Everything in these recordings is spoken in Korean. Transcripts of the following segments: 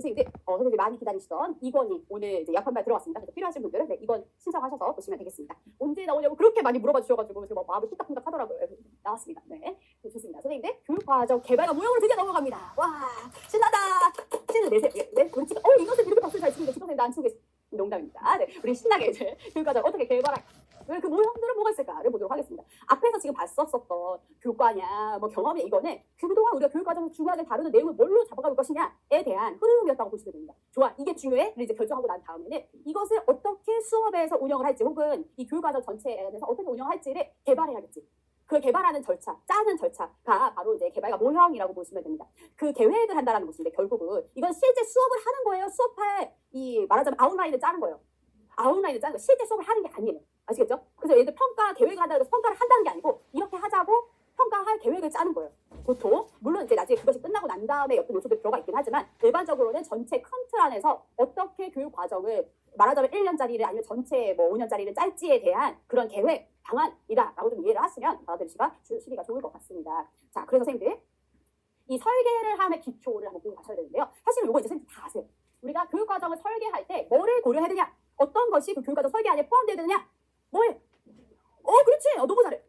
선생님들 많이 기다리시던 2권이 오늘 이제 약판발 들어왔습니다. 그래서 필요하신 분들은 네, 2권 신청하셔서 보시면 되겠습니다. 언제 나오냐고 그렇게 많이 물어봐 주셔가지고 제가 마음이 쿵닥쿵닥 하더라고요. 나왔습니다. 네, 좋습니다. 선생님들 교육과정 개발과 모형으로 드디어 넘어갑니다. 와, 신나다. 신을 내세요. 네, 우리 지금 이것을 이렇게 박수 잘 치는데 지금 선생님 안 치고 계시. 농담입니다. 네, 우리 신나게 이제 교육과정 어떻게 개발할 그 모형들은 뭐가 있을까를 보도록 하겠습니다. 앞에서 지금 봤었던 교과냐, 뭐 경험이 이거는 그동안 우리가 교육과정을 중요하게 다루는 내용을 뭘로 잡아갈 것이냐에 대한 흐름이었다고 보시면 됩니다. 좋아, 이게 중요해? 이제 결정하고 난 다음에는 이것을 어떻게 수업에서 운영을 할지 혹은 이 교육과정 전체에 대해서 어떻게 운영할지를 개발해야겠지. 그 개발하는 절차, 짜는 절차가 바로 이제 개발과 모형이라고 보시면 됩니다. 그 계획을 한다라는 것인데 결국은 이건 실제 수업을 하는 거예요. 수업할 말하자면 아웃라인을 짜는 거예요. 아웃라인을 짜는 거 실제 수업을 하는 게 아니에요. 아시겠죠? 그래서 얘들 평가 계획을 한다고 해서 평가를 한다는 게 아니고 이렇게 하자고 평가할 계획을 짜는 거예요. 보통 물론 이제 나중에 그것이 끝나고 난 다음에 어떤 요소들이 들어가 있긴 하지만 일반적으로는 전체 큰 틀 안에서 어떻게 교육 과정을 말하자면 1년짜리를 아니면 전체 뭐 5년짜리를 짤지에 대한 그런 계획 방안이다라고 좀 이해를 하시면 받아들이시기가 좋을 것 같습니다. 자, 그래서 선생님들 이 설계를 함의 기초를 한번 보고 가셔야 되는데요. 사실은 이거 이제 선생님 다 아세요. 우리가 교육 과정을 설계할 때 뭐를 고려해야 되냐? 어떤 것이 그 교육 과정 설계 안에 포함되어야 되느냐? 뭘? 그렇지. 너무 잘해.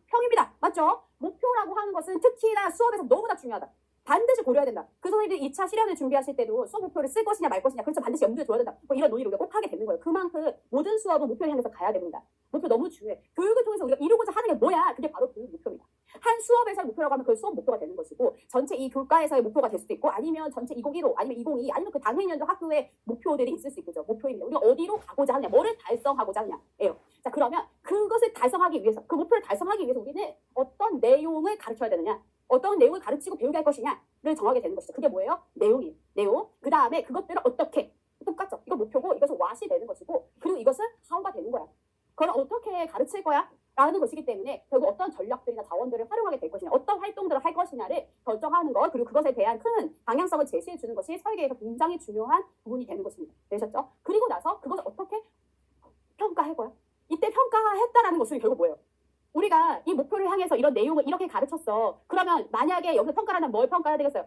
평입니다. 맞죠? 목표라고 하는 것은 특히나 수업에서 너무나 중요하다. 반드시 고려해야 된다. 그 선생님들이 2차 실현을 준비하실 때도 수업 목표를 쓸 것이냐 말 것이냐 그래서 반드시 염두에 둬야 된다. 뭐 이런 논의를 우리가 꼭 하게 되는 거예요. 그만큼 모든 수업은 목표를 향해서 가야 됩니다. 목표 너무 중요해. 교육을 통해서 우리가 이루고자 하는 게 뭐야? 그게 바로 교육 목표입니다. 한 수업에서의 목표라고 하면 그 수업 목표가 되는 것이고 전체 이 교과에서의 목표가 될 수도 있고 아니면 전체 2015 아니면 2022 아니면 그 당해년도 학교의 목표들이 있을 수 있겠죠. 목표입니다. 우리가 어디로 가고자 하느냐, 뭐를 달성하고자 하느냐예요. 자, 그러면 그것을 달성하기 위해서 그 목표를 달성하기 위해서 우리는 어떤 내용을 가르쳐야 되느냐, 어떤 내용을 가르치고 배우게 할 것이냐를 정하게 되는 것이죠. 그게 뭐예요? 내용이에요. 내용. 그 다음에 그것들을 어떻게 똑같죠. 이거 목표고 이것은 what이 되는 것이고 그리고 이것은 how가 되는 거야. 그걸 어떻게 가르칠 거야? 라는 것이기 때문에 결국 어떤 전략들이나 자원들을 활용하게 될 것이냐, 어떤 활동들을 할 것이냐를 결정하는 것, 그리고 그것에 대한 큰 방향성을 제시해 주는 것이 설계에서 굉장히 중요한 부분이 되는 것입니다. 되셨죠? 그리고 나서 그것을 어떻게 평가할 거야? 이때 평가했다라는 것은 결국 뭐예요? 우리가 이 목표를 향해서 이런 내용을 이렇게 가르쳤어. 그러면 만약에 여기서 평가라면 뭘 평가해야 되겠어요?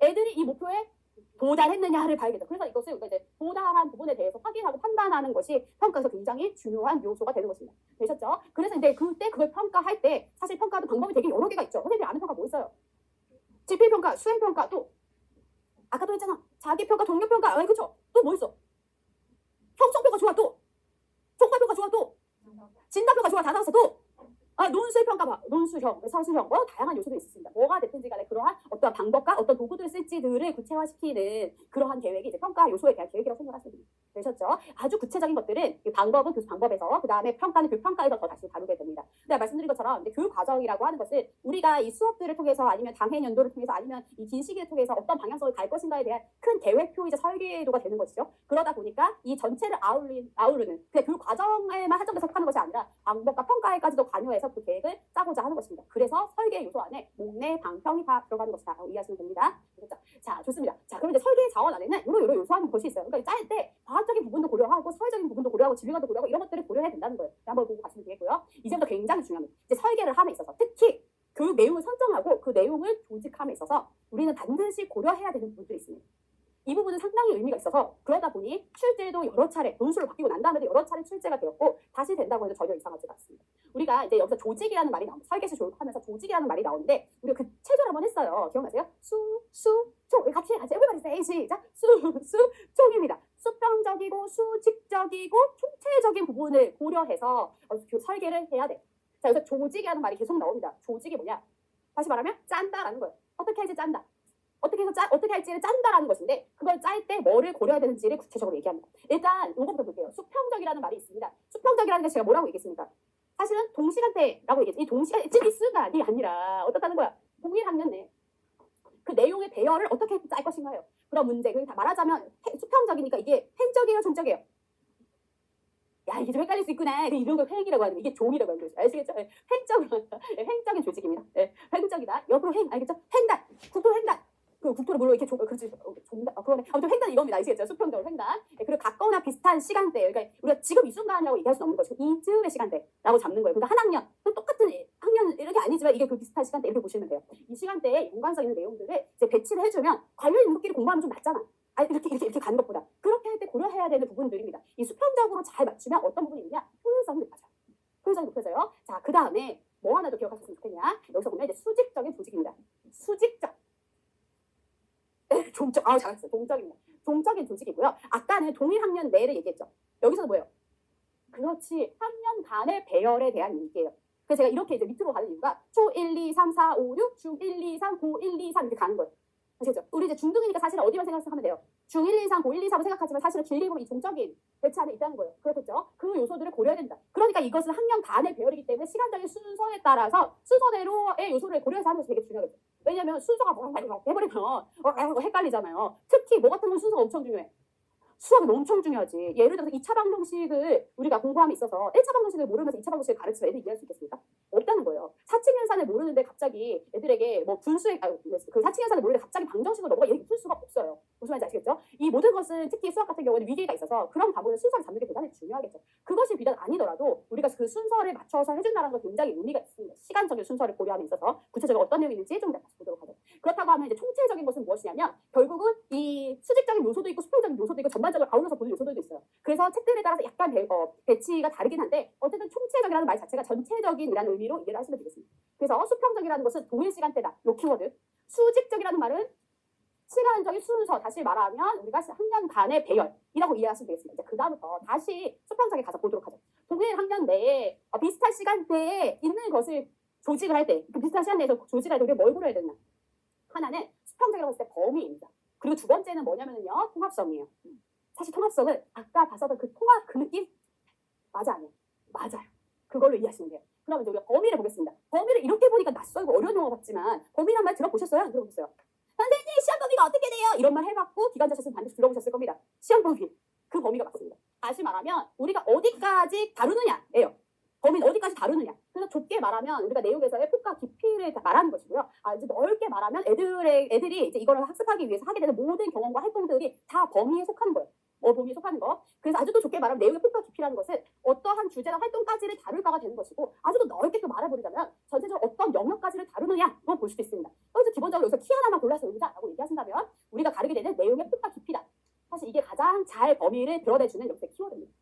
애들이 이 목표에 도달했느냐를 봐야겠죠. 그래서 이것을 우리가 이제 도달한 부분에 대해서 확인하고 판단하는 것이 평가에서 굉장히 중요한 요소가 되는 것입니다. 되셨죠? 그래서 이제 그때 그걸 평가할 때 사실 평가도 방법이 되게 여러 개가 있죠. 선생님이 아는 평가 뭐 있어요? 지필평가, 수행평가, 또 아까도 했잖아. 자기평가, 동료평가, 그쵸? 또 뭐 있어? 형성평가 좋아, 또 총괄평가 좋아, 또 진단평가 좋아, 다 나왔어, 또 논술평가 봐, 논술형, 서술형, 다양한 요소들이 있습니다. 뭐가 됐든지 간에 그러한 어떤 방법과 어떤 도구들을 쓸지들을 구체화시키는 그러한 계획이 이제 평가 요소에 대한 계획이라고 생각하시면 됩니다. 되셨죠? 아주 구체적인 것들은 방법은 교수 방법에서, 그 다음에 평가는 교육 평가에서 더 다시 다루게 됩니다. 근데 말씀드린 것처럼 이제 교육 과정이라고 하는 것은 우리가 이 수업들을 통해서 아니면 당해 연도를 통해서 아니면 이 긴 시기를 통해서 어떤 방향성을 갈 것인가에 대한 큰 계획표이자 설계도가 되는 것이죠. 그러다 보니까 이 전체를 아우르는 그냥 교육 과정에만 한정돼서 하는 것이 아니라 방법과 평가에까지도 관여해서 그 계획을 짜고자 하는 것입니다. 그래서 설계 요소 안에 목내 방평이 다 들어가는 것이다 라고 이해하시면 됩니다. 그렇죠? 자, 좋습니다. 자, 그럼 이제 설계 자원 안에는 요런 요소하는 것이 있어요. 그러니까 짤 때 과학적인 부분도 고려하고 사회적인 부분도 고려하고 질감도 고려하고 이런 것들을 고려해야 된다는 거예요. 한번 보고 가시면 되겠고요. 이제부터 굉장히 중요합니다. 이제 설계를 함에 있어서 특히 교육 내용을 선정하고 그 내용을 조직함에 있어서 우리는 반드시 고려해야 되는 부분들이 있습니다. 이 부분은 상당히 의미가 있어서 그러다 보니 출제도 여러 차례 논술로 바뀌고 난 다음에도 여러 차례 출제가 되었고 다시 된다고 해도 전혀 이상하지가 않습니다. 우리가 이제 여기서 조직이라는 말이 나옵니다. 설계시 조직하면서 조직이라는 말이 나오는데 우리가 그 체조를 한번 했어요. 기억나세요? 총 같이 everybody say 시작. 총입니다. 수평적이고 수직적이고 총체적인 부분을 고려해서 설계를 해야 돼. 자, 여기서 조직이라는 말이 계속 나옵니다. 조직이 뭐냐? 다시 말하면 짠다라는 거예요. 어떻게 할지 짠다. 어떻게 할지를 짠다라는 것인데 그걸 짤 때 뭐를 고려해야 되는지를 구체적으로 얘기합니다. 일단 이거부터 볼게요. 수평적이라는 말이 있습니다. 수평적이라는 게 제가 뭐라고 얘기했습니까? 사실은 동시간대라고 얘기했죠. 이 동시간대 있을까이 아니라 어떻다는 거야? 동일학년 내 그 내용의 배열을 어떻게 짤 것인가요? 그런 문제. 그러니까 말하자면 수평적이니까 이게 횡적이에요, 종적이에요? 야, 이게 좀 헷갈릴 수 있구나. 이런 걸 횡이라고 하는 거. 이게 종이라고 하는 거죠. 아시겠죠? 횡적인 조직입니다. 횡적이다. 옆으로 알겠죠? 횡단. 국토 횡단. 그 국토를 물론 이렇게 그렇지 그거네. 아무튼 횡단 이겁니다. 아시겠죠? 수평적으로 횡단. 그리고 가까우나 비슷한 시간대. 그러니까 우리가 지금 이 순간이라고 얘기할 수는 없는 거죠. 이쯤의 시간대라고 잡는 거예요. 그러니까 한 학년, 똑같은 학년 이렇게 아니지만 보시면 이게 그 비슷한 시간대 이렇게 보시면 돼요. 이 시간대에 연관성 있는 내용들을 이제 배치를 해주면 관련 인물끼리 공부하면 좀 낫잖아. 아니 이렇게 가는 것보다 그렇게 할 때 고려해야 되는 부분들입니다. 이 수평적으로 잘 맞추면 어떤 부분이 있냐? 효율성이 높아져요. 효율성이 높아져요. 자, 그 다음에 뭐 하나 더 기억하셨으면 좋겠냐? 여기서 보면 이제 수직적인 조직입니다. 수직적. 종적. 잘했어요. 종적입니다. 종적인 조직이고요. 아까는 동일 학년 내를 얘기했죠. 여기서는 뭐예요? 그렇지. 학년 간의 배열에 대한 얘기예요. 그래서 제가 이렇게 이제 밑으로 가는 이유가 초 1, 2, 3, 4, 5, 6, 중 1, 2, 3, 고 1, 2, 3 이렇게 가는 거예요. 아시겠죠? 우리 이제 중등이니까 사실은 어디만 생각하면 돼요? 중 1, 2, 3, 고 1, 2, 3을 생각하지만 사실은 길게 보면 이 종적인 배치 안에 있다는 거예요. 그렇겠죠? 그 요소들을 고려해야 된다. 그러니까 이것은 학년 간의 배열이기 때문에 시간적인 순서에 따라서 순서대로의 요소를 고려해서 하는 것이 되게 중요하겠죠. 왜냐하면 순서가 해버리면 헷갈리잖아요. 특히 뭐 같은 건 순서가 엄청 중요해. 수학은 엄청 중요하지. 예를 들어서 2차 방정식을 우리가 공부함에 있어서 1차 방정식을 모르면서 2차 방정식을 가르치면 애들이 이해할 수 있겠습니까? 없다는 거예요. 사칙연산을 모르는데 갑자기 애들에게 뭐 분수의 그 사칙연산을 모르는데 갑자기 방정식을 넘어가 얘기 풀 수가 없어요. 무슨 말인지 아시겠죠? 이 모든 것은 특히 수학 같은 경우는 위기가 있어서 그런 과목은 순서를 잡는 게 대단히 중요하겠죠. 그것이 비단 아니더라도 우리가 그 순서를 맞춰서 해준다는 건 굉장히 의미가 있습니다. 시간적인 순서를 고려함에 있어서 구체적으로 어떤 내용이 있는지 좀 더 보도록 하죠. 그렇다고 하면 이제 총체적인 것은 무엇이냐면 결국은 이 수직적인 요소도 있고 수평적인 요소도 있고 전반적으로 아울러서 보는 요소들도 있어요. 그래서 책들에 따라서 약간 배치가 다르긴 한데 어쨌든 총체적이라는 말 자체가 전체적인이라는 의미로 이해를 하시면 되겠습니다. 그래서 수평적이라는 것은 동일 시간대다. 요 키워드. 수직적이라는 말은 시간적인 순서, 다시 말하면 우리가 학년 간의 배열이라고 이해하시면 되겠습니다. 그 다음부터 다시 수평적에 가서 보도록 하죠. 동일 학년 내에 비슷한 시간대에 있는 것을 조직을 할 때, 그 비슷한 시간대에서 조직을 할 때 우리가 뭘 고려해야 되나? 하나는 수평적이라고 했을 때 범위입니다. 그리고 두 번째는 뭐냐면요, 통합성이에요. 사실 통합성은 아까 봤었던 그 통합 그 느낌? 맞아, 아니야? 맞아요. 그걸로 이해하시면 돼요. 그러면 이제 우리가 범위를 보겠습니다. 범위를 이렇게 보니까 낯설고 어려운 용어 같지만 범위란 말 들어보셨어요? 안 들어보셨어요? 선생님, 시험 범위가 어떻게 돼요? 이런 말 해봤고 기간자셨으면 반드시 들어보셨을 겁니다. 시험 범위. 그 범위가 맞습니다. 다시 말하면 우리가 어디까지 다루느냐예요. 범위는 어디까지 다루느냐. 그래서 좁게 말하면 우리가 내용에서의 폭과 깊이를 말하는 것이고요. 이제 넓게 말하면 애들이 이제 이거를 학습하기 위해서 하게 되는 모든 경험과 활동들이 다 범위에 속하는 거예요. 범위에 속하는 거. 그래서 아주 더 좁게 말하면 내용의 폭과 깊이라는 것은 어떠한 주제나 활동까지를 다룰 바가 되는 것이고 아주 더 넓게 또 말해버리자면 전체적으로 어떤 영역까지를 다루느냐로 볼 수도 있습니다. 그래서 기본적으로 여기서 키 하나만 골라서 의자라고 얘기하신다면 우리가 다루게 되는 내용의 폭과 깊이다. 사실 이게 가장 잘 범위를 드러내주는 여기서 키워드입니다.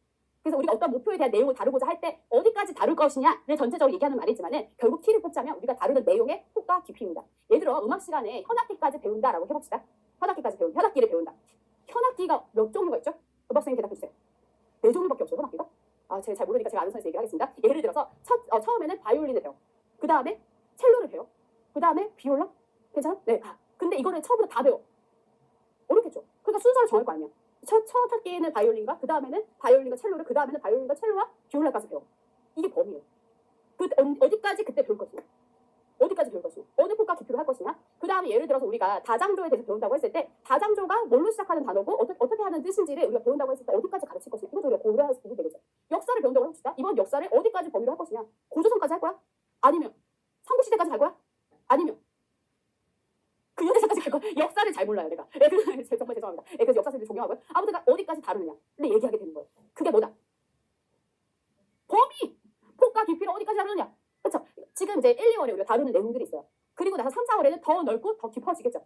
그래서 우리가 어떤 목표에 대한 내용을 다루고자 할 때 어디까지 다룰 것이냐를 전체적으로 얘기하는 말이지만은 결국 키를 뽑자면 우리가 다루는 내용의 폭과 깊이입니다. 예를 들어 음악 시간에 현악기까지 배운다라고 해봅시다. 현악기를 배운다. 현악기가 몇 종류가 있죠? 음악선생님 대답해주세요. 4종류밖에 없어요, 현악기가? 제가 잘 모르니까 제가 아는 선에서 얘기하겠습니다. 예를 들어서 처음에는 바이올린을 배워. 그 다음에 첼로를 배워. 그 다음에 비올라? 괜찮아? 네. 근데 이거를 처음부터 다 배워. 어렵겠죠? 그러니까 순서를 정할 거 아니야. 첫 학기에는 바이올린과 그 다음에는 바이올린과 첼로를 그 다음에는 바이올린과 첼로와 비올라까지 배워. 이게 범위예요. 어디까지 그때 배울 것이냐. 어디까지 배울 것이냐. 어느 폭과 깊이로 할 것이냐. 그 다음에 예를 들어서 우리가 다장조에 대해서 배운다고 했을 때 다장조가 뭘로 시작하는 단어고 어떻게 하는 뜻인지를 우리가 배운다고 했을 때 어디까지 가르칠 것이냐. 이것도 우리가 고려해서 보면 되겠죠. 역사를 배운다고 해봅시다. 이번 역사를 어디까지 범위로 할 것이냐. 고조선까지 할 거야? 아니면 삼국시대까지 갈 거야? 아니면 그 연애사까지 갈 거야? 역사를 잘 몰라요 내가. 정말 죄송합니다. 그래서 역사생들 존경하고요. 아무튼 어디까지 다루느냐를 얘기하게 되는 거예요. 그게 뭐다? 범위! 폭과 깊이를 어디까지 다루느냐. 그렇죠? 지금 이제 1, 2월에 우리가 다루는 내용들이 있어요. 그리고 나서 3, 4월에는 더 넓고 더 깊어지겠죠.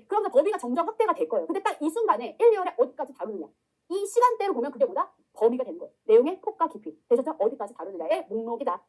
그러면서 범위가 점점 확대가 될 거예요. 근데 딱 이 순간에 1, 2월에 어디까지 다루느냐. 이 시간대로 보면 그게 뭐다? 범위가 되는 거예요. 내용의 폭과 깊이. 되셨죠? 어디까지 다루느냐의 목록이다.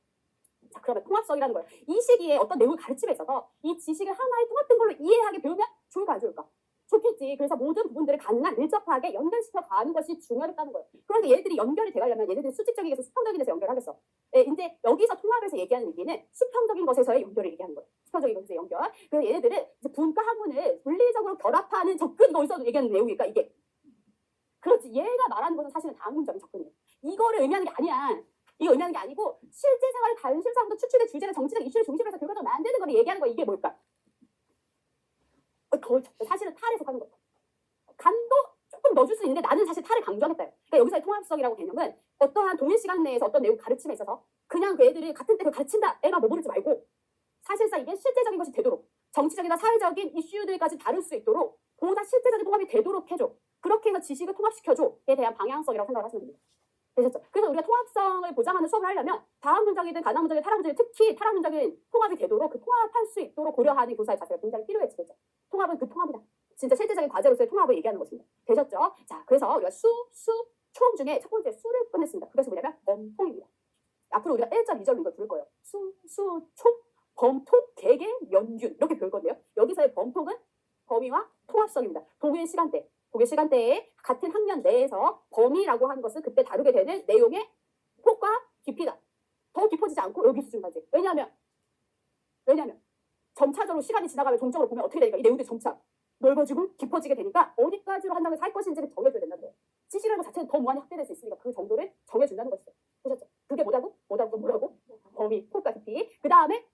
자, 그러면 통합성이라는 거예요. 이 시기에 어떤 내용을 가르침에 있어서 이 지식을 하나의 통합된 걸로 이해하게 배우면 좋을까 안 좋을까? 좋겠지. 그래서 모든 부분들을 가능한 밀접하게 연결시켜 가는 것이 중요하다는 거예요. 그러니까 얘들이 연결이 돼가려면 얘네들이 수직적이게서 수평적인 데서 연결하겠어. 이제 여기서 통합에서 얘기하는 얘기는 수평적인 것에서의 연결을 얘기하는 거예요. 수평적인 것에서의 연결. 그래서 얘네들은 이제 분과 학문을 물리적으로 결합하는 접근, 어디서 얘기하는 내용이니까 이게. 그렇지. 얘가 말하는 것은 사실은 다문적인 접근이에요. 이거를 의미하는 게 아니야. 이거 의미하는 게 아니고 실제 생활의 다른 실상부터 추출된 주제나 정치적 이슈를 중심으로 해서 결과적으로 만드는 걸 얘기하는 거. 이게 뭘까? 사실은 탈에 속하는 거예요. 간도 조금 넣어줄 수 있는데 나는 사실 탈을 강조하겠다. 그러니까 여기서의 통합성이라고 개념은 어떠한 동일 시간 내에서 어떤 내용 가르침에 있어서 그냥 그 애들이 같은 때를 가르친다. 애가 머무르지 말고 사실상 이게 실제적인 것이 되도록 정치적이나 사회적인 이슈들까지 다룰 수 있도록 보다 실제적인 통합이 되도록 해줘. 그렇게 해서 지식을 통합시켜줘에 대한 방향성이라고 생각을 하시면 됩니다. 되셨죠? 그래서 우리가 통합성을 보장하는 수업을 하려면 다음 문장이든 가상 문장이든 타락 문장이든 특히 타락 문장은 통합이 되도록 그 통합할 수 있도록 고려하는 교사의 자세가 굉장히 필요해지겠죠. 통합은 그 통합이다. 진짜 실제적인 과제로서의 통합을 얘기하는 것입니다. 되셨죠? 자, 그래서 우리가 총 중에 첫 번째 수를 끝냈습니다. 그것이 뭐냐면 범통입니다. 앞으로 우리가 1절, 2절로 이걸 부를 거예요. 총, 범통, 개개, 연균 이렇게 배울 건데요. 여기서의 범통은 범위와 통합성입니다. 동일 시간대에 같은 학년 내에서 범위라고 하는 것은 그때 다루게 되는 내용의 폭과 깊이다. 더 깊어지지 않고 여기 수준까지. 왜냐하면 점차적으로 시간이 지나가면 종적으로 보면 어떻게 되니까 이 내용들이 점차 넓어지고 깊어지게 되니까 어디까지로 한 다음에 살 것인지를 정해줘야 된다는 거예요. 지시라는 것 자체는 더 무한히 확대될 수 있으니까 그 정도를 정해준다는 것이죠. 보셨죠? 그게 뭐라고? 범위, 폭과 깊이. 그 다음에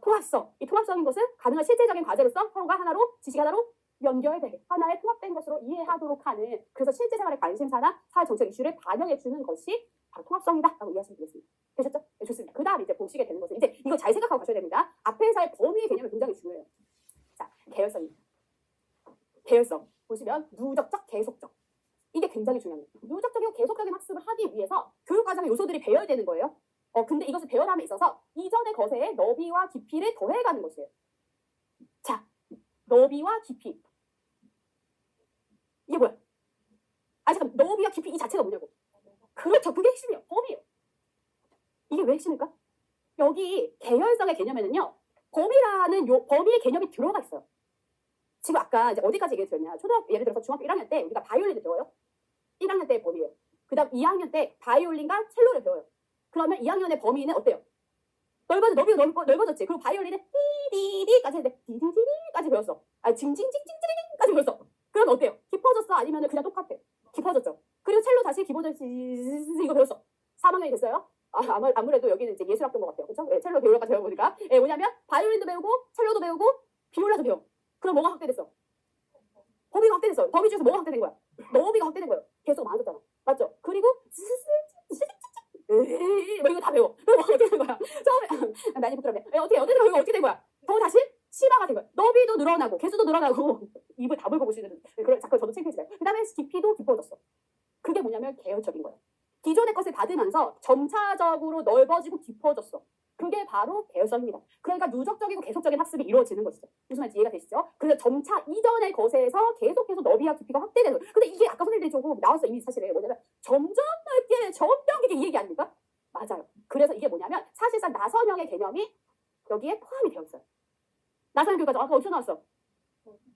통합성. 이 통합성인 것은 가능한 실제적인 과제로서 서로가 하나로, 지시가 하나로 연결되게 하나의 통합된 것으로 이해하도록 하는, 그래서 실제 생활의 관심사나 사회 정책 이슈를 반영해주는 것이 바로 통합성이다라고 이해하시면 되겠습니다. 되셨죠? 네, 좋습니다. 그 다음 이제 보시게 되는 것은 이제 이거 잘 생각하고 가셔야 됩니다. 앞에서의 범위의 개념이 굉장히 중요해요. 자, 계열성입니다. 계열성 보시면 누적적, 계속적. 이게 굉장히 중요합니다. 누적적이고 계속적인 학습을 하기 위해서 교육과정의 요소들이 배열되는 거예요. 근데 이것을 배열함에 있어서 이전의 것에 너비와 깊이를 더해가는 것이에요. 자, 너비와 깊이. 이게 뭐야? 잠깐, 너비와 깊이 이 자체가 뭐냐고. 그렇죠. 그게 핵심이에요. 범위예요. 이게 왜 핵심일까? 여기 계열성의 개념에는요, 범위의 개념이 들어가 있어요. 지금 아까 이제 어디까지 얘기 드렸냐? 예를 들어서 중학교 1학년 때 우리가 바이올린을 배워요. 1학년 때의 범위예요. 그 다음 2학년 때 바이올린과 첼로를 배워요. 그러면 2학년의 범위는 어때요? 너비가 넓어졌지. 그리고 바이올린은 띠디디까지 했는데 디디디디까지 배웠어. 징징징징징까지 배웠어. 그러면 어때요? 깊어졌어? 아니면 그냥 똑같아? 깊어졌죠. 그리고 첼로 다시 기본적인 이거 배웠어. 3학년이 됐어요. 아무래도 여기는 이제 예술학교인 것 같아요. 그렇죠? 첼로 비올라까지 배워보니까. 뭐냐면 바이올린도 배우고 첼로도 배우고 비올라도 배워. 그럼 뭐가 확대됐어? 범위가 확대됐어. 범위 중에서 뭐가 확대된 거야? 너비가 확대된 거예요. 계속 많아졌잖아. 맞죠? 그리고 이거 다 배워. 그럼 어떻게 된 거야? 처음에 많이 부끄럽네. 어떻게 된 거야? 더 다시 심화가 된 거야. 너비도 늘어나고 개수도 늘어나고 입을 다물고 보시는 그런 잠깐 저도 창피해지네요. 그 다음에 깊이도 깊어졌어. 그게 뭐냐면 계열적인 거예요. 기존의 것을 받으면서 점차적으로 넓어지고 깊어졌어. 그게 바로 계열성입니다. 그러니까 누적적이고 계속적인 학습이 이루어지는 것이죠. 무슨 말인지 이해가 되시죠? 그래서 점차 이전의 것에서 계속해서 너비와 깊이가 확대되는 거예요. 근데 이게 아까 선생님들이 조금 나왔어 이미 사실은 뭐냐면 점점 넓게 점점 이게 얘기 아닙니까? 맞아요. 그래서 이게 뭐냐면 사실상 나선형의 개념이 여기에 포함이 되어 있어요. 나선형 교과서 아까 어디서 나왔어?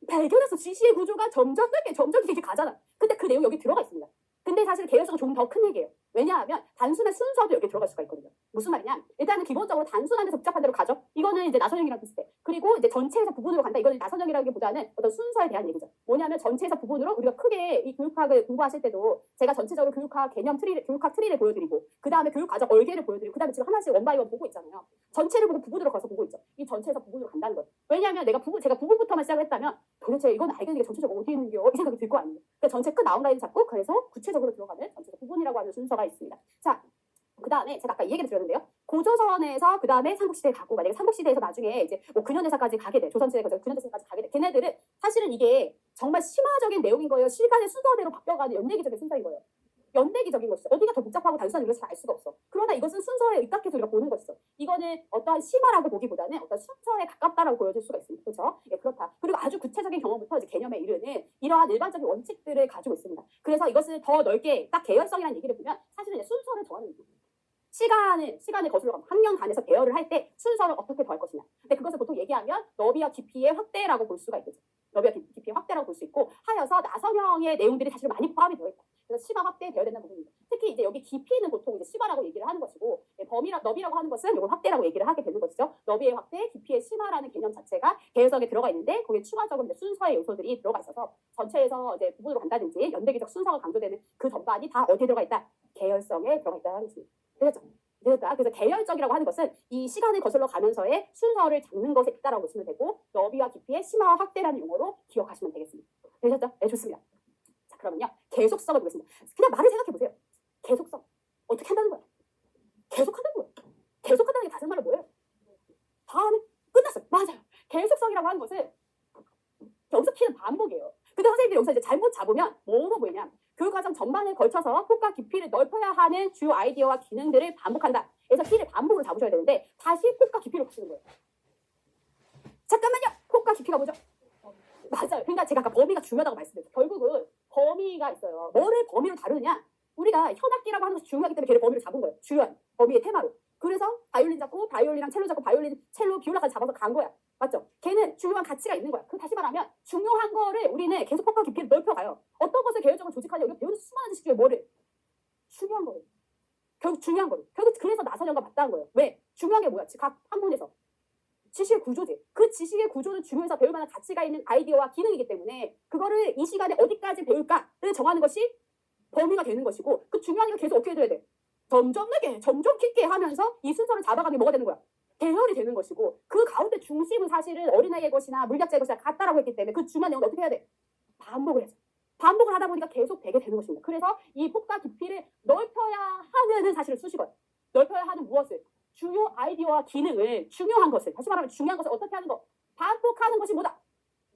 발견해서 지시의 구조가 점점 넓게 점점 이렇게 가잖아. 근데 그 내용이 여기 들어가 있습니다. 근데 사실 계열성은 조금 더 큰 얘기예요. 왜냐하면 단순한 순서도 여기 들어갈 수가 있거든요. 무슨 말이냐? 일단은 기본적으로 단순한 데서 복잡한 대로 가죠. 이거는 이제 나선형이랑 비슷해. 그리고 이제 전체에서 부분으로 간다. 이거는 나선형이라기보다는 어떤 순서에 대한 얘기죠. 뭐냐면 전체에서 부분으로 우리가 크게 이 교육학을 공부하실 때도 제가 전체적으로 교육학 트리를 보여드리고 그 다음에 교육 과정 얼개를 보여드리고 그 다음에 지금 하나씩 원바이원 보고 있잖아요. 전체를 보고 부분으로 가서 보고 있죠. 이 전체에서 부분으로 간다는 거예요. 왜냐하면 제가 부분부터만 시작을 했다면 도대체 이건 알겠는데 전체적으로 어디 있는겨? 이 생각이 들 거 아니에요. 그러니까 전체 끝 나온라인 잡고 그래서 구체적으로 들어가는 전체적 부분이라고 하는 순서가 있습니다. 자, 그 다음에 제가 아까 이 얘기를 드렸는데요. 고조선에서 그 다음에 삼국시대에 가고 만약에 삼국시대에서 나중에 이제 뭐 근현대사까지 가게 돼. 조선시대에서 근현대사까지 가게 돼. 걔네들은 사실은 이게 정말 심화적인 내용인 거예요. 시간의 순서대로 바뀌어가는 연대기적인 순서인 거예요. 연대기적인 것이죠. 어디가 더 복잡하고 단순한 이유를 잘 알 수가 없어. 그러나 이것은 순서에 입각해서 우리가 보는 것이죠. 이거는 어떠한 심화라고 보기보다는 어떤 순서에 가깝다라고 보여질 수가 있습니다. 그렇죠? 예, 그렇다. 그리고 아주 구체적인 경험부터 이제 개념에 이르는 이러한 일반적인 원칙들을 가지고 있습니다. 그래서 이것을 더 넓게 딱 계열성이라는 얘기를 보면 사실은 이제 순서를 정하는 거예요. 시간을 거슬러 가면 학년 간에서 배열을 할 때 순서를 어떻게 더할 것이냐. 근데 그것을 보통 얘기하면 너비와 깊이의 확대라고 볼 수가 있겠죠. 너비와 깊이의 확대라고 볼 수 있고 하여서 나선형의 내용들이 사실 많이 포함이 되어 있다. 그래서 시바 확대되어야 된다는 부분입니다. 특히 이제 여기 깊이는 보통 이제 시바라고 얘기를 하는 것이고 너비라고 하는 것은 이걸 확대라고 얘기를 하게 되는 것이죠. 너비의 확대, 깊이의 심화라는 개념 자체가 계열성에 들어가 있는데 거기에 추가적으로 이제 순서의 요소들이 들어가 있어서 전체에서 이제 부분으로 간다든지 연대기적 순서가 강조되는 그 전반이 다 어디에 들어가 있다? 계열성에 들어가 있다는 것입니다. 되겠죠? 그래서 계열적이라고 하는 것은 이 시간을 거슬러 가면서의 순서를 잡는 것에 있다라고 보시면 되고 너비와 깊이의 심화와 확대라는 용어로 기억하시면 되겠습니다. 되셨죠? 네, 좋습니다. 자, 그러면요. 계속성을 보겠습니다. 그냥 말을 생각해 보세요. 계속성. 어떻게 한다는 거야? 계속한다는 거야. 계속한다는 게 다른 말로 뭐예요? 다음에 끝났어요. 맞아요. 계속성이라고 하는 것은 여기서 키는 반복이에요. 근데 선생님들이 여기서 이제 잘못 잡으면 뭐로 보이냐? 교육과정 전반에 걸쳐서 폭과 깊이를 넓혀야 하는 주요 아이디어와 기능들을 반복한다. 그래서 키를 반복으로 잡으셔야 되는데 다시 폭과 깊이로 보시는 거예요. 잠깐만요. 폭과 깊이가 뭐죠? 맞아요. 그러니까 제가 아까 범위가 중요하다고 말씀드렸어요. 결국은 범위가 있어요. 뭐를 범위로 다루느냐? 우리가 현악기라고 하는 것이 중요하기 때문에 걔를 범위를 잡은 거예요. 주요한 범위의 테마로. 그래서 바이올린 잡고 바이올린이랑 첼로 잡고 바이올린, 첼로, 비올라까지 잡아서 간 거야. 맞죠? 걔는 중요한 가치가 있는 거야. 그 다시 말하면 중요한 거를 우리는 계속 폭과 깊이를 넓혀가요. 어떤 것을 계획적으로 조직하냐? 우리가 배우는 수많은 지식 중에 뭐를? 중요한 거를. 결국 중요한 거를. 결국 그래서 나선형과 맞다는 거예요. 왜? 중요한 게 뭐야? 각 학문에서. 지식의 구조지. 그 지식의 구조는 중요해서 배울 만한 가치가 있는 아이디어와 기능이기 때문에 그거를 이 시간에 어디까지 배울까를 정하는 것이 범위가 되는 것이고 그 중요한 거 계속 어떻게 해야 돼? 점점 내게 점점 깊게 하면서 이 순서를 잡아가는 게 뭐가 되는 거야? 대열이 되는 것이고 그 가운데 중심은 사실은 어린아이의 것이나 물리학자의 것이나 같다라고 했기 때문에 그 중요한 내용을 어떻게 해야 돼? 반복을 해서. 반복을 하다 보니까 계속 되게 되는 것입니다. 그래서 이 폭과 깊이를 넓혀야 하는 사실을 쓰시거든요. 넓혀야 하는 무엇을? 주요 아이디어와 기능을 중요한 것을 다시 말하면 중요한 것을 어떻게 하는 거? 반복하는 것이 뭐다?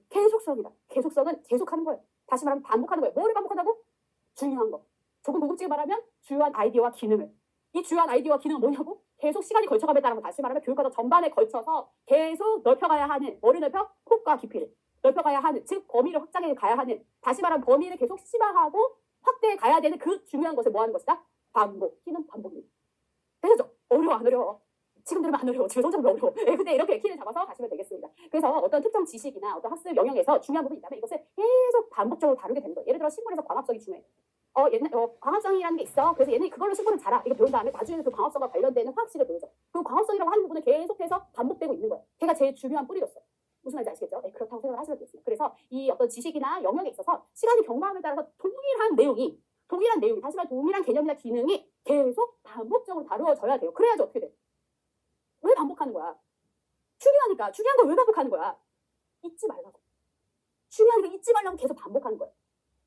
계속성이다. 계속성은 계속하는 거예요. 다시 말하면 반복하는 거예요. 뭐를 반복한다고? 중요한 거. 조금 고급지게 말하면 주요한 아이디어와 기능을. 이 주요한 아이디어와 기능은 뭐냐고? 계속 시간이 걸쳐감에 따라 다시 말하면 교육과정 전반에 걸쳐서 계속 넓혀가야 하는 뭐를 넓혀? 폭과 깊이를 넓혀가야 하는 즉 범위를 확장해 가야 하는 다시 말하면 범위를 계속 심화하고 확대해 가야 되는 그 중요한 것을 뭐 하는 것이다? 반복. 키는 반복입니다. 되셨죠? 어려워 안 어려워? 지금 들으면 안 어려워. 지금 손잡이 어려워. 네, 근데 이렇게 키를 잡아서 가시면 되겠습니다. 그래서 어떤 특정 지식이나 어떤 학습 영역에서 중요한 부분이 있다면 이것을 계속 반복적으로 다루게 되는 거예요. 예를 들어 신문에서 광합성이 중요해. 광합성이라는 게 있어. 그래서 얘는 그걸로 신문을 잘 알아. 이거 배운 다음에 나중에 그 광합성과 관련되는 화학식을 배우죠. 그 광합성이라고 하는 부분을 계속해서 반복되고 있는 거예요. 걔가 제일 중요한 뿌리였어. 무슨 말인지 아시겠죠? 네, 그렇다고 생각을 하시면 되겠습니다. 그래서 이 어떤 지식이나 영역에 있어서 시간이 경과함에 따라서 동일한 내용이 다시 말해 동일한 개념이나 기능이 계속 반복적으로 다루어져야 돼요. 그래야지 어떻게 돼? 왜 반복하는 거야? 중요하니까. 중요한 걸 왜 반복하는 거야? 잊지 말라고. 중요한 거 잊지 말라고 계속 반복하는 거예요.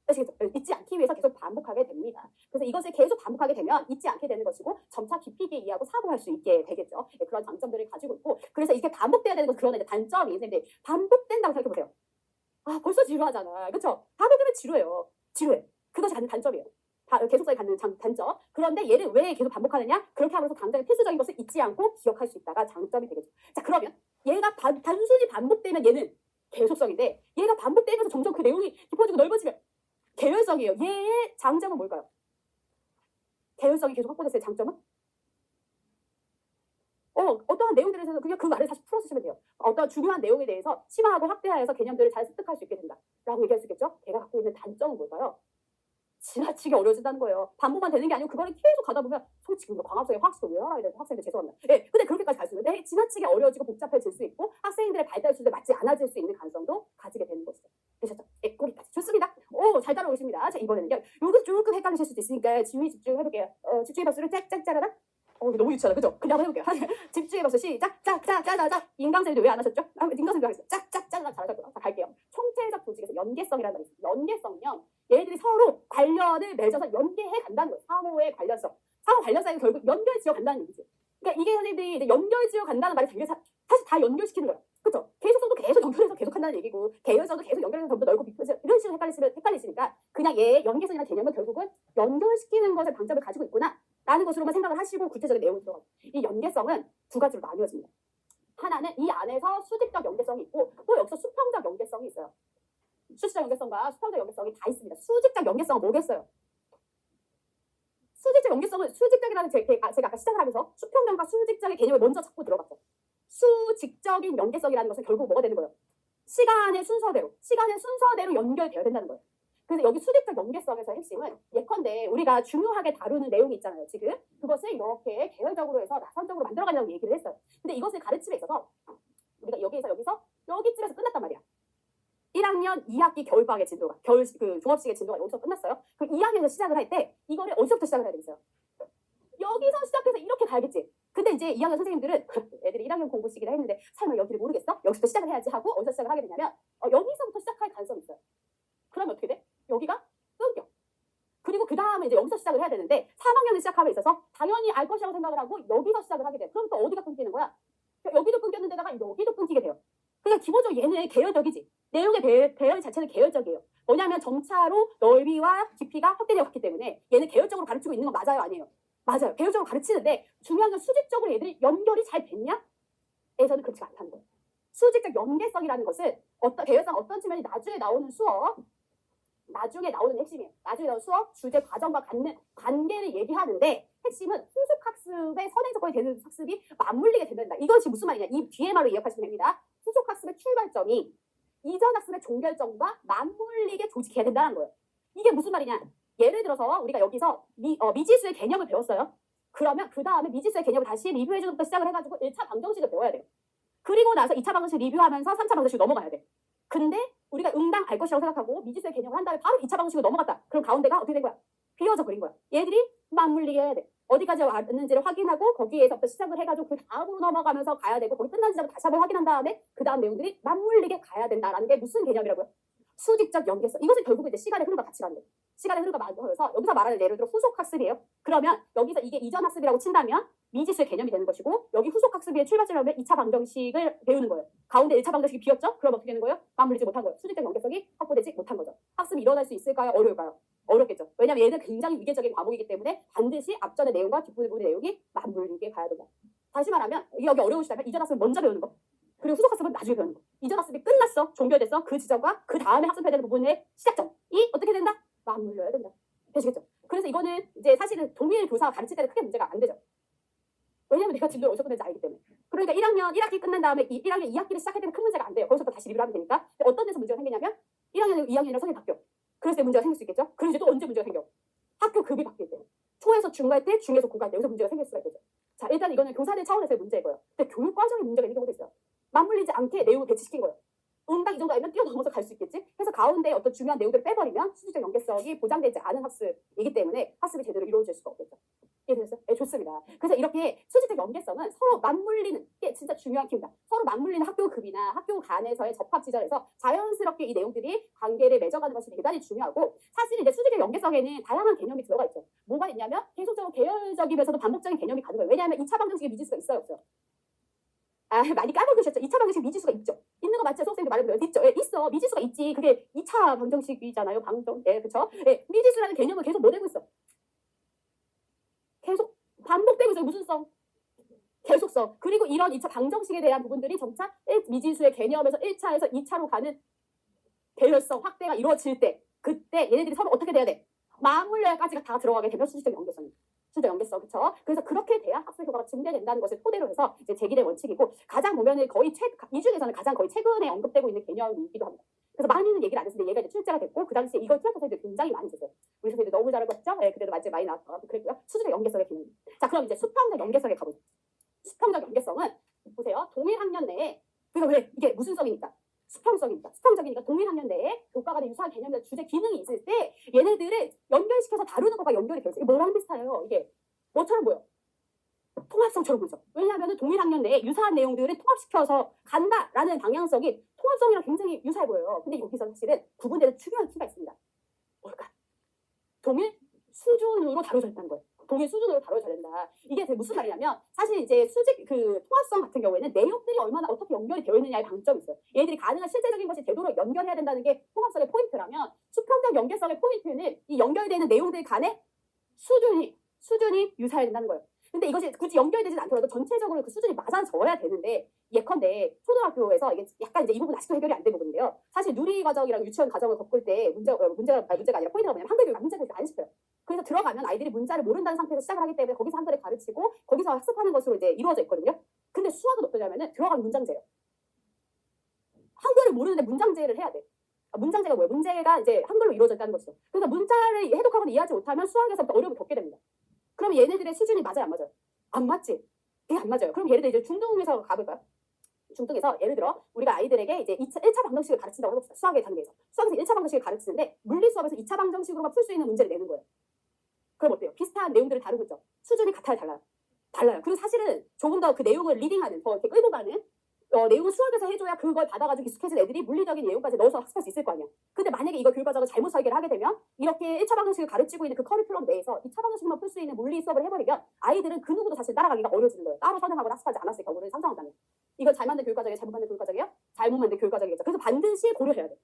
아시겠죠? 잊지 않기 위해서 계속 반복하게 됩니다. 그래서 이것을 계속 반복하게 되면 잊지 않게 되는 것이고 점차 깊이 있게 이해하고 사고할 수 있게 되겠죠. 네, 그런 장점들을 가지고 있고 그래서 이게 반복돼야 되는 건 그런 단점이 선생님들 반복된다고 생각해보세요. 아 벌써 지루하잖아. 그렇죠? 반복되면 지루해요. 지루해. 그것이 갖는 단점이에요. 계속성이 갖는 단점. 그런데 얘를 왜 계속 반복하느냐? 그렇게 하면서 당장의 필수적인 것을 잊지 않고 기억할 수 있다가 장점이 되겠죠. 자 그러면 얘가 단순히 반복되면 얘는 계속성인데 얘가 반복되면서 점점 그 내용이 깊어지고 넓어지면 계열성이에요. 얘의 장점은 뭘까요? 계열성이 계속 확보됐을 때 장점은? 어떠한 내용들에 대해서 그냥 그 말을 다시 풀어주시면 돼요. 어떤 중요한 내용에 대해서 심화하고 확대하여서 개념들을 잘 습득할 수 있게 된다. 라고 얘기할 수 있겠죠? 걔가 갖고 있는 단점은 뭘까요? 지나치게 어려워진다는 거예요. 반복만 되는 게 아니고 그거를 계속 가다 보면 솔직히 광합성의 화학식을 왜 알아야 되는 학생들 죄송합니다. 네, 근데 그렇게까지 갈 수 있는데 지나치게 어려워지고 복잡해질 수 있고 학생들의 발달 수준에 맞지 않아질 수 있는 가능성도 가지게 되는 것이죠. 되셨죠? 네, 거기까지 좋습니다. 잘 따라오십니다. 자 이번에는요. 요거 조금 헷갈리실 수도 있으니까 지휘 집중해볼게요. 집중의 박수를 짝짝짜라라. 너무 유치하다. 그죠? 그냥 한번 해볼게요. 집중의 박수 시작. 짝짝짜자자. 인강쌤도 왜 안 하셨죠? 인강쌤도 하겠어요. 짝짝짜자 잘하셨고요. 자 갈게요. 총체적 조직에서 연계성이라는 말이 있습니다. 연계성은요. 얘네들이 서로 관련을 맺어서 연계해 간다는 거예요. 상호의 관련성. 상호 관련성이 결국 연결 지어 간다는 얘기죠. 그러니까 이게 선생님들이 이제 연결 지어 간다는 말이 되게 사실 다 연결시키는 거예요. 그렇죠? 계속성도 계속 연결해서 계속 한다는 얘기고 계열성도 계속 연결해서 점점 넓고 깊어져 이런 식으로 헷갈리시니까 그냥 얘 연계성이라는 개념은 결국은 연결시키는 것에 방점을 가지고 있구나 라는 것으로만 생각을 하시고 구체적인 내용을 들어가요. 이 연계성은 두 가지로 나뉘어집니다. 하나는 이 안에서 수직적 연계성이 있고 또 여기서 수평적 연계성이 있어요. 수직적 연계성과 수평적 연계성이 다 있습니다. 수직적 연계성은 뭐겠어요? 수직적 연계성은 수직적이라는 제가 아까 시작을 하면서 수평적과 수직적의 개념을 먼저 찾고 들어갔죠. 수직적인 연계성이라는 것은 결국 뭐가 되는 거예요? 시간의 순서대로 연결되어야 된다는 거예요. 그래서 여기 수직적 연계성에서 핵심은 예컨대 우리가 중요하게 다루는 내용이 있잖아요. 지금 그것을 이렇게 계열적으로 해서 나선적으로 만들어가려고 얘기를 했어요. 근데 이것을 가르침에 있어서 우리가 여기서 여기쯤에서 끝났단 말이야. 1학년 2학기 겨울방학의 진도가 종합식의 진도가 여기서 끝났어요. 그럼 2학년에서 시작을 할 때 이거를 어디서부터 시작을 해야 되겠어요? 여기서 시작해서 이렇게 가야겠지. 근데 이제 2학년 선생님들은 애들이 1학년 공부 시기를 했는데 설마 여기를 모르겠어? 여기서부터 시작을 해야지 하고 어디서 시작을 하게 되냐면 여기서부터 시작할 가능성이 있어요. 그러면 어떻게 돼? 여기가 끊겨. 그리고 그 다음에 이제 여기서 시작을 해야 되는데 3학년을 시작함에 있어서 당연히 알 것이라고 생각을 하고 여기서 시작을 하게 돼. 그럼 또 어디가 끊기는 거야? 여기도 끊겼는데다가 여기도 끊기게 돼요. 그러니까 기본적으로 얘는 계열적이지. 내용의 배열 자체는 계열적이에요. 뭐냐면 점차로 넓이와 깊이가 확대되어 갔기 때문에 얘는 계열적으로 가르치고 있는 건 맞아요, 아니에요? 맞아요. 계열적으로 가르치는데 중요한 건 수직적으로 얘들이 연결이 잘 됐냐? 에서는 그렇지 않다는 거예요. 수직적 연계성이라는 것은 어떤 계열상 어떤 측면이 나중에 나오는 수업, 나중에 나오는 핵심이에요. 나중에 나오는 수업, 주제, 과정과 갖는 관계를 얘기하는데 핵심은 후속학습의 선행적거리 되는 학습이 맞물리게 된다. 이것이 무슨 말이냐? 이 뒤에 말로 이해하시면 됩니다. 후속학습의 출발점이 이전 학습의 종결점과 맞물리게 조직해야 된다는 거예요. 이게 무슨 말이냐? 예를 들어서 우리가 여기서 미지수의 개념을 배웠어요. 그러면 그 다음에 미지수의 개념을 다시 리뷰해주는 것부터 시작을 해가지고 1차 방정식을 배워야 돼요. 그리고 나서 2차 방정식 리뷰하면서 3차 방정식 넘어가야 돼. 근데 우리가 응당 알 것이라고 생각하고 미지수의 개념을 한 다음에 바로 2차 방정식으로 넘어갔다. 그럼 가운데가 어떻게 된 거야? 비어져 버린 거야. 얘들이 맞물리게 해야 돼. 어디까지 왔는지를 확인하고 거기에서부터 시작을 해가지고 그 다음으로 넘어가면서 가야 되고 거기 끝난 지점을 다시 한번 확인한 다음에 그 다음 내용들이 맞물리게 가야 된다라는 게 무슨 개념이라고요? 수직적 연계성. 이것은 결국 이제 시간의 흐름과 같이 가는 거예요. 시간의 흐름과 맞춰서 여기서 말하는 예를 들어 후속 학습이에요. 그러면 여기서 이게 이전 학습이라고 친다면 미지수의 개념이 되는 것이고 여기 후속 학습의 출발점이라면 2차 방정식을 배우는 거예요. 가운데 1차 방정식이 비었죠? 그럼 어떻게 되는 거예요? 맞물리지 못한 거예요. 수직적 연계성이 확보되지 못한 거죠. 학습이 일어날 수 있을까요? 어려울까요? 어렵겠죠. 왜냐하면 얘는 굉장히 위계적인 과목이기 때문에 반드시 앞전의 내용과 뒷부분의 내용이 맞물리게 가야 된다. 다시 말하면 여기 어려우시다면 이전 학습을 먼저 배우는 거. 그리고 후속 학습은 나중에 배우는 거. 이전 학습이 끝났어. 종결됐어. 그 지점과 그 다음에 학습해야 되는 부분의 시작점이 어떻게 된다? 맞물려야 된다. 되시겠죠? 그래서 이거는 이제 사실은 동일 교사가 가르칠 때는 크게 문제가 안 되죠. 왜냐면 내가 진도를 어디서 끝낸지 알기 때문에. 그러니까 1학년 1학기 끝난 다음에 1학년 2학기를 시작할 때는 큰 문제가 안 돼요. 거기서부터 다시 리뷰를 하면 되니까. 근데 어떤 데서 문제가 생기냐면 1학년이고 2학년이랑 선생님 바뀌어. 그래서 문제가 생길 수 있겠죠? 그리고 이제 또 언제 문제가 생겨? 학교 급이 바뀔 때. 초에서 중갈 때, 중에서 고갈 때 여기서 문제가 생길 수가 있겠죠. 자, 일단 이거는 교사들 차원에서의 문제고요. 근데 교육 과정에 문제가 있는 경우도 있어요. 맞물리지 않게 내용을 배치시킨 거예요. 응당 이 정도 알면 뛰어넘어서 갈 수 있겠지? 그래서 가운데 어떤 중요한 내용들을 빼버리면 수직적 연계성이 보장되지 않은 학습이기 때문에 학습이 제대로 이루어질 수가 없겠죠. 이해되셨어요? 네, 좋습니다. 그래서 이렇게 수직적 연계성은 서로 맞물리는 게 진짜 중요한 키입니다. 서로 맞물리는 학교 급이나 학교 간에서의 접합 지점에서 자연스럽게 이 내용들이 관계를 맺어가는 것이 대단히 중요하고 사실 이제 수직적 연계성에는 다양한 개념이 들어가 있죠. 뭐가 있냐면 계속적으로 계열적이면서도 반복적인 개념이 가는 거예요. 왜냐하면 2차 방정식에 미지수가 있어요, 없어요? 많이 까먹으셨죠? 2차 방정식 미지수가 있죠. 있는 거 맞죠? 수업생들 말해보세요. 있죠? 예, 있어. 미지수가 있지. 그게 2차 방정식이잖아요. 예, 그쵸? 예, 미지수라는 개념을 계속 뭐 되고 있어? 계속 반복되고 있어요. 무슨 성? 계속성. 그리고 이런 2차 방정식에 대한 부분들이 점차 미지수의 개념에서 1차에서 2차로 가는 계열성 확대가 이루어질 때 그때 얘네들이 서로 어떻게 돼야 돼? 맞물려야까지가 다 들어가게 되면 수직적 연계성입니다. 수직적 연계성, 그렇죠? 그래서 그렇게 돼야 학습 효과가 증대된다는 것을 토대로 해서 이제 제기된 원칙이고 가장 보면은 거의 이 중에서는 가장 거의 최근에 언급되고 있는 개념이기도 합니다. 그래서 많이는 얘기를 안 했는데 얘가 이제 출제가 됐고 그 당시에 이걸 투자 선생님들 굉장히 많이 썼어요. 우리 선생님들 너무 잘하고 있죠? 네, 그때도 맞지 많이 나왔고 그랬고요. 수직적 연계성의 개념. 자, 그럼 이제 수평적 연계성에 가보죠. 수평적 연계성은 보세요. 동일 학년 내에 그러니까 왜 이게 무슨 성입니까? 수평성입니다. 수평적이니까 동일 학년 내에 교과 간의 유사한 개념이나 주제 기능이 있을 때 얘네들을 연결시켜서 다루는 것과 연결이 되어 있어요. 이게 뭐랑 비슷해요? 이게 뭐처럼 보여? 통합성처럼 보이죠. 왜냐하면 동일 학년 내에 유사한 내용들을 통합시켜서 간다라는 방향성이 통합성이랑 굉장히 유사해 보여요. 근데 여기서 사실은 구분되는 중요한 키가 있습니다. 뭘까? 동일 수준으로 다뤄져 있다는 거예요. 동일 수준으로 다뤄져야 된다. 이게 무슨 말이냐면 사실 이제 수직 통합성 같은 경우에는 내용들이 얼마나 어떻게 연결이 되어 있느냐의 방점이 있어요. 얘들이 가능한 실제적인 것이 되도록 연결해야 된다는 게 통합성의 포인트라면 수평적 연계성의 포인트는 이 연결되는 내용들 간의 수준이 유사해야 된다는 거예요. 근데 이것이 굳이 연결되진 않더라도 전체적으로 그 수준이 맞아져야 되는데 예컨대 초등학교에서 이게 약간 이제 이 부분 아직도 해결이 안 된 부분인데요. 사실 누리 과정이랑 유치원 과정을 겪을 때 문제가 아니라 포인트가 뭐냐면 한글 교육을 문제를 안 시켜요. 그래서 들어가면 아이들이 문자를 모른다는 상태에서 시작을 하기 때문에 거기서 한글을 가르치고 거기서 학습하는 것으로 이제 이루어져 있거든요. 근데 수학은 어떠냐면은 들어가면 문장제예요. 한글을 모르는데 문장제를 해야 돼. 문장제가 뭐예요? 문제가 이제 한글로 이루어져 있다는 것이죠. 그래서 문자를 해독하거나 이해하지 못하면 수학에서부터 어려움을 겪게 됩니다. 그럼 얘네들의 수준이 맞아요, 안 맞아요? 안 맞지? 이게 안 맞아요. 그럼 예를 들어 이제 중등에서 가볼까요? 중등에서 예를 들어 우리가 아이들에게 이제 1차 방정식을 가르친다고 해봅시다. 수학의 단계에서. 수학에서 1차 방정식을 가르치는데 물리 수업에서 2차 방정식으로만 풀 수 있는 문제를 내는 거예요. 그럼 어때요? 비슷한 내용들을 다루고 있죠. 수준이 같아요, 달라요? 달라요. 그리고 사실은 조금 더 그 내용을 리딩하는, 더 이렇게 끌고 가는 내용을 수학에서 해줘야 그걸 받아가지고 익숙해진 애들이 물리적인 내용까지 넣어서 학습할 수 있을 거 아니야. 근데 만약에 이거 교육과정을 잘못 설계를 하게 되면 이렇게 1차 방정식을 가르치고 있는 그 커리큘럼 내에서 2차 방정식만 풀 수 있는 물리 수업을 해버리면 아이들은 그 누구도 사실 따라가기가 어려워지는 거예요. 따로 선행하거나 학습하지 않았을 경우를 상상한다면. 이건 잘 만든 교육과정이에요? 잘못 만든 교육과정이에요? 잘못 만든 교육과정이겠죠. 그래서 반드시 고려해야 돼.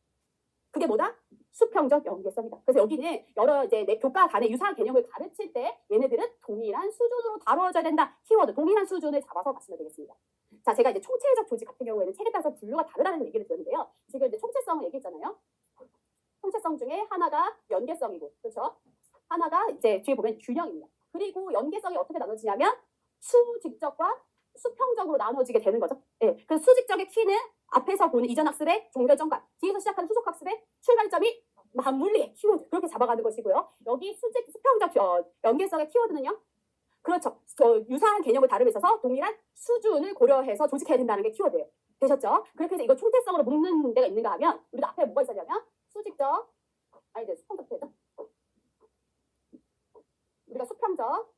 그게 뭐다? 수평적 연계성이다. 그래서 여기는 여러 이제 내 교과 간의 유사한 개념을 가르칠 때 얘네들은 동일한 수준으로 다루어져야 된다. 키워드 동일한 수준을 잡아서 가시면 되겠습니다. 자, 제가 이제 총체적 조직 같은 경우에는 책에 따라서 분류가 다르다는 얘기를 들었는데요. 지금 이제 총체성을 얘기했잖아요. 총체성 중에 하나가 연계성이고, 그렇죠? 하나가 이제 뒤에 보면 균형입니다. 그리고 연계성이 어떻게 나눠지냐면 수직적과 수평적으로 나눠지게 되는 거죠. 예, 그 수직적의 키는 앞에서 보는 이전 학습의 종결점과 뒤에서 시작하는 후속 학습의 출발점이 맞물리의 키워드 그렇게 잡아가는 것이고요. 여기 수평적 연계성의 키워드는요. 그렇죠. 유사한 개념을 다루고 있어서 동일한 수준을 고려해서 조직해야 된다는 게 키워드예요. 되셨죠? 그렇게 해서 이거 총체성으로 묶는 데가 있는가 하면 우리가 앞에 뭐가 있었냐면 수직적, 아니 이제 수평적 되죠? 우리가 수평적,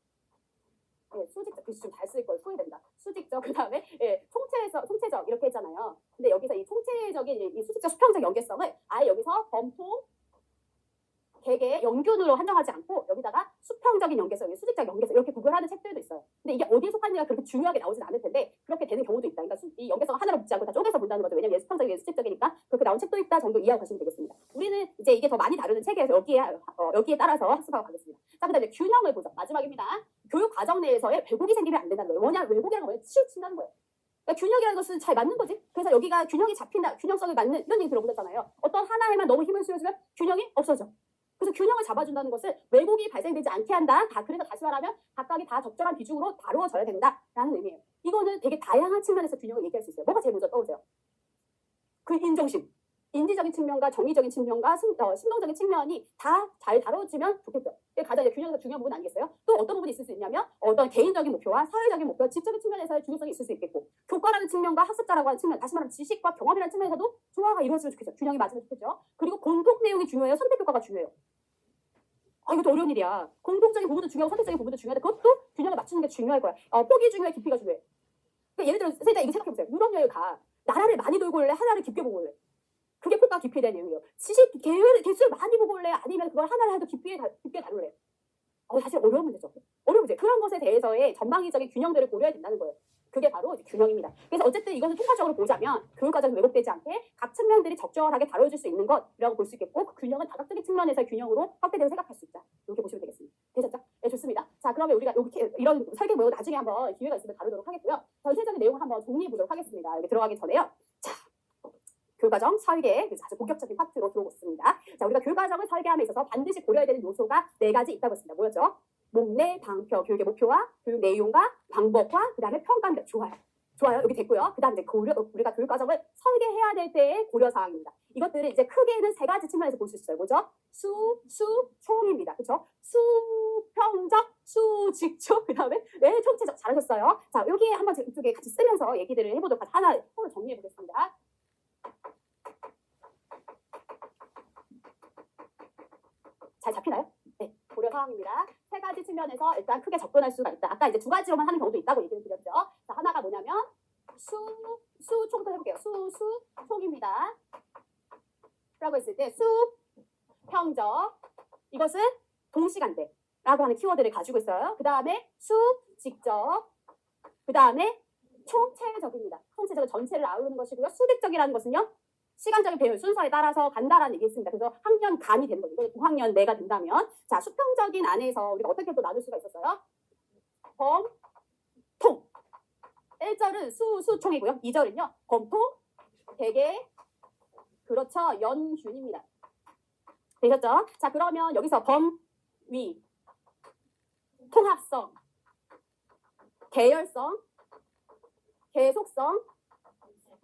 예, 수직적, 글씨 좀 잘 쓸 걸 후회된다. 수직적, 그 다음에 예, 총체적 이렇게 했잖아요. 근데 여기서 이 총체적인 이 수직적, 수평적 연계성을 아예 여기서 범통, 개개, 연균으로 한정하지 않고 여기다가 수평적인 연계성, 수직적 연계성 이렇게 구별하는 책들도 있어요. 근데 이게 어디에 속하느냐가 그렇게 중요하게 나오진 않을 텐데 그렇게 되는 경우도 있다. 그러니까 이 연계성 하나로 붙지 않고 다 쪼개서 본다는 거죠. 왜냐면 수평적인, 수직적이니까 그렇게 나온 책도 있다 정도 이해하고 가시면 되겠습니다. 우리는 이제 이게 더 많이 다루는 책이어서 여기에 따라서 학습하고 가겠습니다. 자, 그다음에 균형을 보죠. 마지막입니다. 교육 과정 내에서의 왜곡이 생기면 안 된다는 거예요. 뭐냐? 왜곡이라는 거예요. 치우친다는 거예요. 그러니까 균형이라는 것은 잘 맞는 거지. 그래서 여기가 균형이 잡힌다, 균형성이 맞는 이런 얘기 들어보셨잖아요. 어떤 하나에만 너무 힘을 쏘여주면 균형이 없어져. 그래서 균형을 잡아준다는 것은 왜곡이 발생되지 않게 한다. 그래서 다시 말하면 각각이 다 적절한 비중으로 다루어져야 된다라는 의미예요. 이거는 되게 다양한 측면에서 균형을 얘기할 수 있어요. 뭐가 제일 먼저 떠오르세요? 그 인정심. 인지적인 측면과 정의적인 측면과 심동적인 측면이 다 잘 다뤄지면 좋겠죠. 이게 가장 이제 균형에서 중요한 부분 아니겠어요? 또 어떤 부분이 있을 수 있냐면 어떤 개인적인 목표와 사회적인 목표, 지적인 측면에서의 중요성이 있을 수 있겠고 교과라는 측면과 학습자라고 하는 측면, 다시 말하면 지식과 경험이라는 측면에서도 조화가 이루어지면 좋겠죠. 균형이 맞으면 좋겠죠. 그리고 공통 내용이 중요해요. 선택 효과가 중요해요. 이것도 어려운 일이야. 공통적인 부분도 중요하고 선택적인 부분도 중요한데 그것도 균형을 맞추는 게 중요할 거야. 폭이 중요해, 깊이가 중요해. 그러니까 예를 들어 선생님 이거 생각해보세요. 유럽 여행 가. 나라를 많이 돌고 올래? 하나를 깊게 보고 올래? 그게 폭과 깊이에 대한 내용이에요. 지식 개수를 많이 보고 올래? 아니면 그걸 하나를 해도 깊게 다룰래? 사실 어려운 문제죠. 어려운 문제. 그런 것에 대해서의 전방위적인 균형들을 고려해야 된다는 거예요. 그게 바로 이제 균형입니다. 그래서 어쨌든 이것을 통괄적으로 보자면 교육과정이 왜곡되지 않게 각 측면들이 적절하게 다뤄질 수 있는 것이라고 볼 수 있겠고 그 균형은 다각적인 측면에서의 균형으로 확대되고 생각할 수 있다. 이렇게 보시면 되겠습니다. 되셨죠? 네, 좋습니다. 자, 그러면 우리가 이렇게 이런 설계 모형 나중에 한번 기회가 있으면 다루도록 하겠고요. 전체적인 내용을 한번 정리해 보도록 하겠습니다. 여기 들어가기 전에요. 자, 교육과정 설계 아주 본격적인 파트로 들어오겠습니다. 자, 우리가 교육과정을 설계함에 있어서 반드시 고려해야 되는 요소가 4가지 있다고 했습니다. 뭐였죠? 목내, 방표, 교육의 목표와 교육 내용과 방법과 그 다음에 평가입니다. 좋아요. 여기 됐고요. 그 다음 이제 우리가 교육과정을 설계해야 될 때의 고려사항입니다. 이것들을 이제 크게는 3가지 측면에서 볼 수 있어요. 뭐죠? 총입니다. 그렇죠? 수평적, 수직적, 그 다음에 총체적. 잘하셨어요. 자, 여기에 한번 이쪽에 같이 쓰면서 얘기들을 해보도록 하나 서로 정리해 보겠습니다. 잘 잡히나요? 네, 고려 사항입니다. 3가지 측면에서 일단 크게 접근할 수가 있다. 아까 이제 2가지로만 하는 경우도 있다고 얘기를 드렸죠. 자, 하나가 뭐냐면 수총부터 해볼게요. 수총입니다. 라고 했을 때 수평적 이것은 동시간대라고 하는 키워드를 가지고 있어요. 그 다음에 수직적 그 다음에 총체적입니다. 총체적은 전체를 아우르는 것이고요. 수직적이라는 것은요. 시간적인 배열 순서에 따라서 간다라는 얘기했습니다. 그래서 학년 간이 되는 거죠. 이거 5학년 내가 된다면 자 수평적인 안에서 우리가 어떻게 또 나눌 수가 있었어요? 범통 1절은 수총이고요. 2절은요. 범통 대개 그렇죠. 연균입니다. 되셨죠? 자 그러면 여기서 범위 통합성 계열성 계속성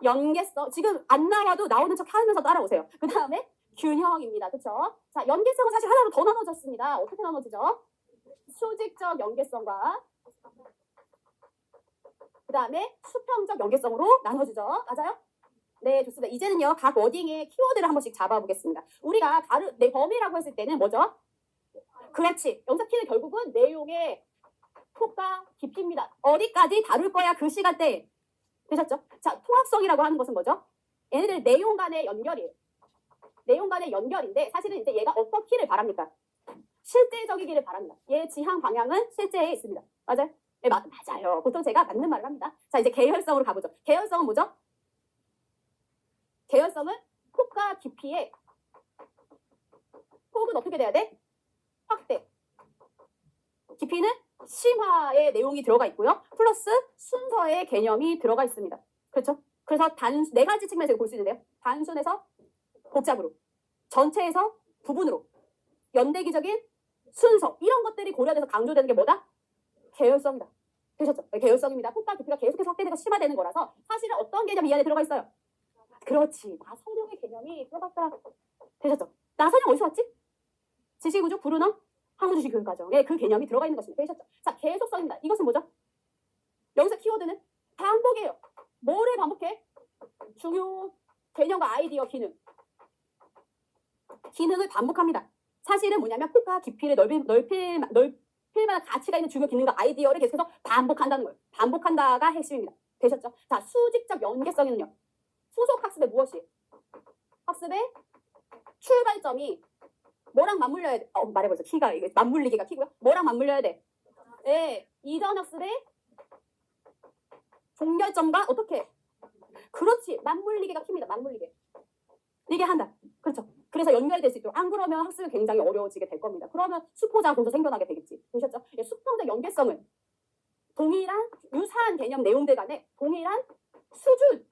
연계성 지금 안 나와도 나오는 척 하면서 따라오세요. 그 다음에 균형입니다. 그렇죠? 자 연계성은 사실 하나로 더 나눠졌습니다. 어떻게 나눠지죠? 수직적 연계성과 그 다음에 수평적 연계성으로 나눠지죠. 맞아요? 네 좋습니다. 이제는요 각 워딩의 키워드를 한 번씩 잡아보겠습니다. 우리가 내 범위라고 했을 때는 뭐죠? 그렇지. 여기서 키는 결국은 내용의 폭과 깊이입니다. 어디까지 다룰 거야 그 시간대에. 되셨죠? 자, 통합성이라고 하는 것은 뭐죠? 얘네들 내용 간의 연결이에요. 내용 간의 연결인데 사실은 이제 얘가 어떻기를 바랍니까? 실제적이기를 바랍니다. 얘 지향 방향은 실제에 있습니다. 맞아요? 네, 맞아요. 보통 제가 맞는 말을 합니다. 자, 이제 계열성으로 가보죠. 계열성은 뭐죠? 계열성은 폭과 깊이의 폭은 어떻게 돼야 돼? 확대. 깊이는 심화의 내용이 들어가 있고요. 플러스 순서의 개념이 들어가 있습니다. 그렇죠? 그래서 네 가지 측면에서 볼 수 있는데요. 단순에서 복잡으로, 전체에서 부분으로, 연대기적인 순서, 이런 것들이 고려돼서 강조되는 게 뭐다? 계열성이다. 되셨죠? 네, 계열성입니다. 폭과 깊이가 계속해서 확대되고 심화되는 거라서 사실은 어떤 개념이 이 안에 들어가 있어요? 그렇지. 나선형의 개념이 들어갔다. 되셨죠? 나선형 어디서 왔지? 지시구조, 불운항, 항우주식 교육과정에 그 개념이 들어가 있는 것입니다. 되셨죠? 자, 계속성입니다. 이것은 뭐죠? 여기서 키워드는 반복이에요. 뭐를 반복해? 중요 개념과 아이디어, 기능. 기능을 반복합니다. 사실은 뭐냐면 폭과 깊이를 넓힐 만한 가치가 있는 중요 기능과 아이디어를 계속해서 반복한다는 거예요. 반복한다가 핵심입니다. 되셨죠? 자, 수직적 연계성에는요. 후속 학습의 무엇이? 학습의 출발점이 뭐랑 맞물려야 돼? 말해보죠. 키가 이게 맞물리기가 키고요. 뭐랑 맞물려야 돼? 네, 이전 학습의 종결점과 어떻게? 그렇지. 맞물리기가 키입니다. 맞물리기. 이게 한다. 그렇죠. 그래서 연결이 될 수 있도록. 안 그러면 학습이 굉장히 어려워지게 될 겁니다. 그러면 수포자공도 생겨나게 되겠지. 되셨죠? 수평적 연계성은 동일한 유사한 개념 내용들 간에 동일한 수준을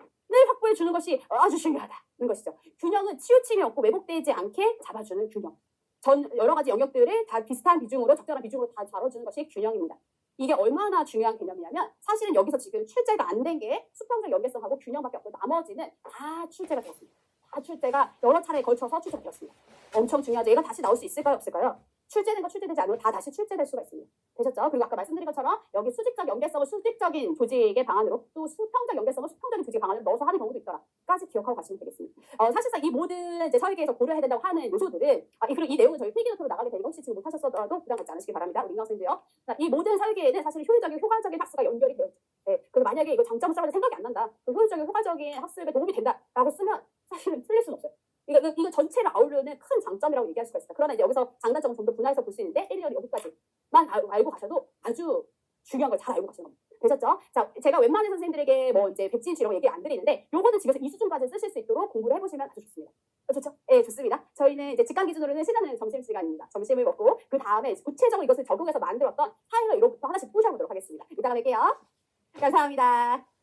확보해 주는 것이 아주 중요하다는 것이죠. 균형은 치우침이 없고 왜곡되지 않게 잡아주는 균형. 여러 가지 영역들을 다 비슷한 비중으로, 적절한 비중으로 다 다뤄주는 것이 균형입니다. 이게 얼마나 중요한 개념이냐면 사실은 여기서 지금 출제가 안 된 게 수평적 연계성하고 균형밖에 없고 나머지는 다 출제가 되었습니다. 다 출제가 여러 차례에 걸쳐서 출제되었습니다. 엄청 중요하죠. 얘가 다시 나올 수 있을까요? 없을까요? 출제된 거 출제되지 않으면 다 다시 출제될 수가 있습니다. 되셨죠? 그리고 아까 말씀드린 것처럼 여기 수직적 연계성을 수직적인 조직의 방안으로 또 수평적 연계성을 수평적인 조직의 방안으로 넣어서 하는 경우도 있더라까지 기억하고 가시면 되겠습니다. 사실상 이 모든 이제 설계에서 고려해야 된다고 하는 요소들은 그리고 이 내용은 저희 필기노트로 나가게 되니까 혹시 지금 못하셨더라도 부담 갖지 않으시기 바랍니다. 우리 인강생도요. 이 모든 설계에는 사실 효율적인 효과적인 학습과 연결이 되어 있죠. 네, 그래서 만약에 이거 장점을 써가지고 생각이 안 난다. 효율적인 효과적인 학습에 도움이 된다라고 쓰면 사실은 틀릴 수는 없어요. 이거 전체를 아우르는 큰 장점이라고 얘기할 수가 있습니다. 그러나 이제 여기서 장단점을 좀 더 분할해서 볼 수 있는데 1, 2, 여기까지만 알고 가셔도 아주 중요한 걸 잘 알고 가시는 겁니다. 되셨죠? 자, 제가 웬만한 선생님들에게 뭐 이제 백지인치 이런 거 얘기 안 드리는데 요거는 집에서 이 수준까지 쓰실 수 있도록 공부를 해보시면 아주 좋습니다. 좋죠? 네, 좋습니다. 저희는 이제 직강 기준으로는 신나는 점심시간입니다. 점심을 먹고 그 다음에 구체적으로 이것을 적용해서 만들었던 파일러 이론부터 하나씩 부셔보도록 하겠습니다. 이따가 뵐게요. 감사합니다.